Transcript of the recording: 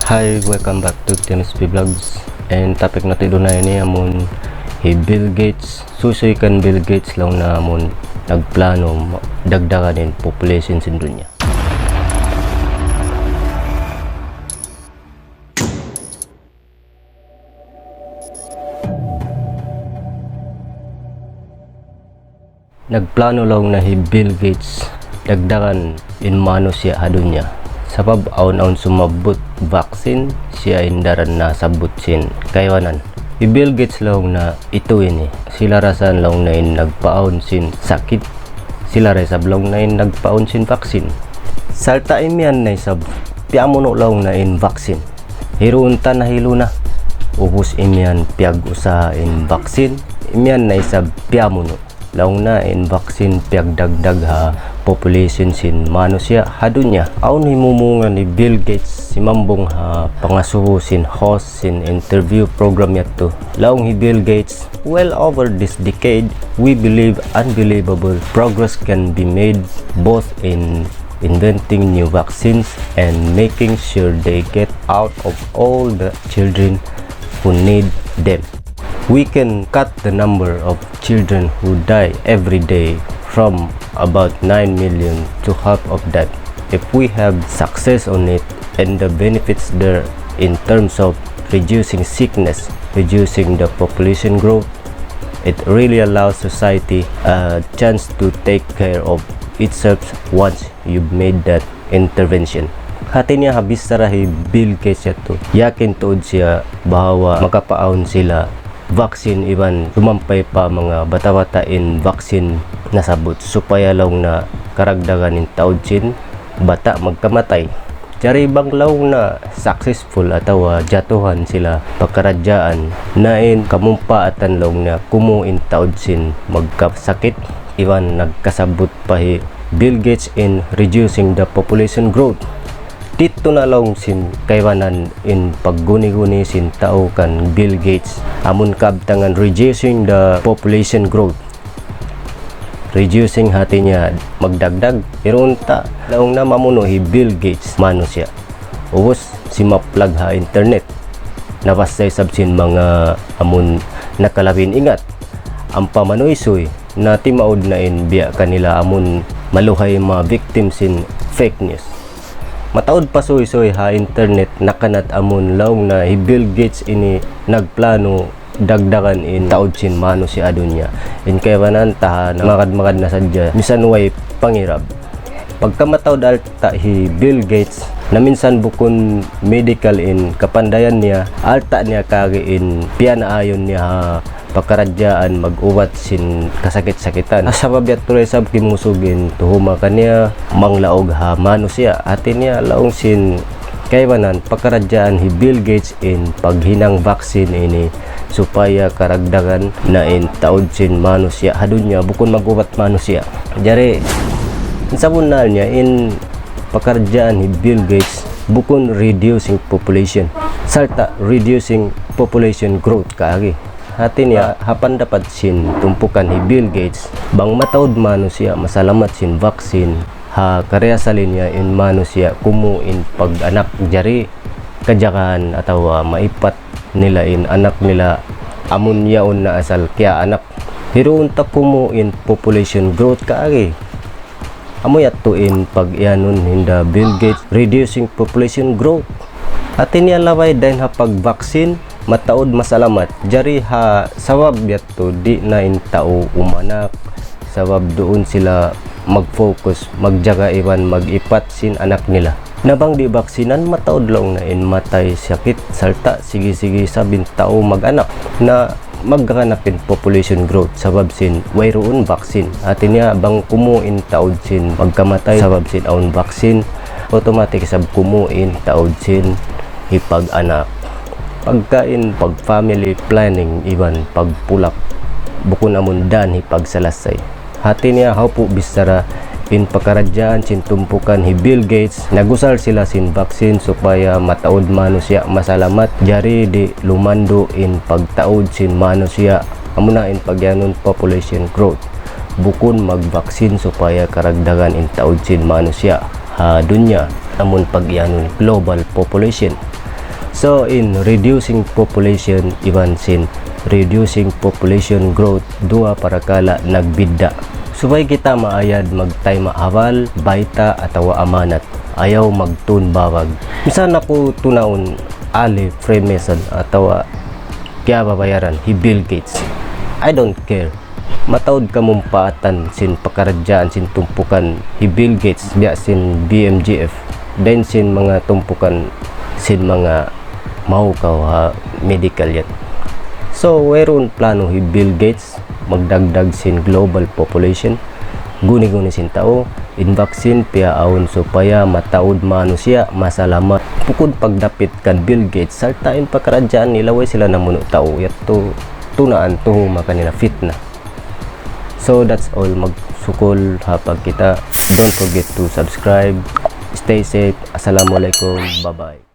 Hi, welcome back to TMSP Vlogs. And topic natin doon na ini amon Bill Gates. Susoy kan Bill Gates lang na amon nagplano dagdagan din population sa dunya. Nagplano lang na Bill Gates dagdagan in mano siya hadunya. Sabab aun-aun sumabot vaccine siya indaran na sabot sin kaywanan. Bill Gates lang na ito ini. Sila rasan lang na nagpaon sin sakit. Sila resab lang na nagpaon sin vaccine. Salta imian na sab piamuno lang na in vaccine. Hiruunta na hilo na. Ubus imian piag usa in vaccine. Imian na sab piamuno. Laong na in vaccine piag dagdag ha population sin mano siya hadunya. Aun himumungan ni Bill Gates si mambong ha pangasuho sin host sin interview program yato. Laong hi Bill Gates, well over this decade we believe unbelievable progress can be made both in inventing new vaccines and making sure they get out of all the children who need them. We can cut the number of children who die every day from about 9 million to half of that if we have success on it, and the benefits there in terms of reducing sickness, reducing the population growth. It really allows society a chance to take care of itself once you've made that intervention. Hati niya habis sarahi Bill Gates yato. Yakin tuod siya bahawa makapaon sila vaccine iban sumampay pa mga bata-bata in vaccine nasabot supaya lang na karagdagan in taod sin bata magkamatay. Jari bang law na successful atawa jatuhan sila pagkaradyaan na in kamumpaatan lang na kumuin taod sin magkasakit iban nagkasabot pa hi Bill Gates in reducing the population growth. Dito na lang sin kaywanan in pagguni-guni sin tao kan Bill Gates amon kabtangan reducing the population growth, reducing hati niya magdagdag irunta laong na mamuno hi Bill Gates mano siya ubos si maplag ha internet nabasay sabsin mga amon nakalabin ingat ang pamanoysoy na timaod na in biya kanila amon maluhay mga victims in fake news. Mataod pa soy ha internet nakanat amon laong na hi Bill Gates ini nagplano dagdagan in taod sin mano si adunya in kaywanan taha na makad na sadya misan way pangirab. Pagka mataod alta hi Bill Gates na minsan bukon medical in kapandayan niya alta niya kagi in pianaayon niya ha pagkaradyaan mag-uwat sin kasakit-sakitan. Sabab yato sab kimusugin tuhuma kaniya manglaog ha mano siya atin niya laong sin kaywanan pagkaradyaan hi Bill Gates in paghinang vaccine ini supaya karagdagan na in taod sin mano siya hadunya bukon mag-uwat mano siya. Jari sabunal niya in pagkaradyaan hi Bill Gates bukon reducing population salta reducing population growth kaagi. Hati niya hapan dapat sin tumpukan hi Bill Gates bang mataod mano siya masalamat sin vaccine ha karya salin niya in mano siya kumuin pag anak jari kajakan atawa maipat nila in anak nila amon yaon na asal kaya anak hiruon ta kumuin population growth kaagi amo yato in pag ianon hinda Bill Gates reducing population growth. Hati niya laway dahil ha pag vaccine mataod masalamat jari ha sawab yato di na in tao umanak sawab doon sila mag-focus magjaga iwan mag-ipat sin anak nila nabang di baksinan mataod lang na in matay sakit salta sige sabin tao mag-anak na magkanapin population growth sabab sin wayroon vaccine atin niya bang kumuin taod sin magkamatay sabab sin aun vaccine automatic sab kumuin taod sin hipag-anak pagkain pag family planning iban pagpulak bukon amon dan hipagsalasay. Hati niya haupo bisara in pagkaradyaan sin tumpukan hi Bill Gates nagusal sila sin vaccine supaya mataod mano siya masalamat jari di lumando in pagtaod sin mano siya amuna in pagyanon population growth bukon mag-vaccine supaya karagdagan in taod sin mano siya ha dunya amon pagyanon global population. So in reducing population iwansin reducing population growth dua para kala nagbidda. Subay kita maayad magtay maawal, baita atawa amanat. Ayaw magtun bawag. Minsan ako tunaon Ali Freemason atawa kaya babayaran hi Bill Gates. I don't care. Matawad ka mong paatan sin pakaradyaan sin tumpukan hi Bill Gates diya sin BMGF. Then sin mga tumpukan sin mga mahukaw ha medical yan. So whereon plano hi Bill Gates magdagdag sin global population guni-guni sin tao in vaccine piaawon supaya mataod manusia masalamat pukod pagdapit kan Bill Gates saltain pakaradyaan nila way sila namuno tao yato tunaan to makanila fit na. So that's all, magsukol hapag kita. Don't forget to subscribe. Stay safe. Assalamualaikum. Bye bye.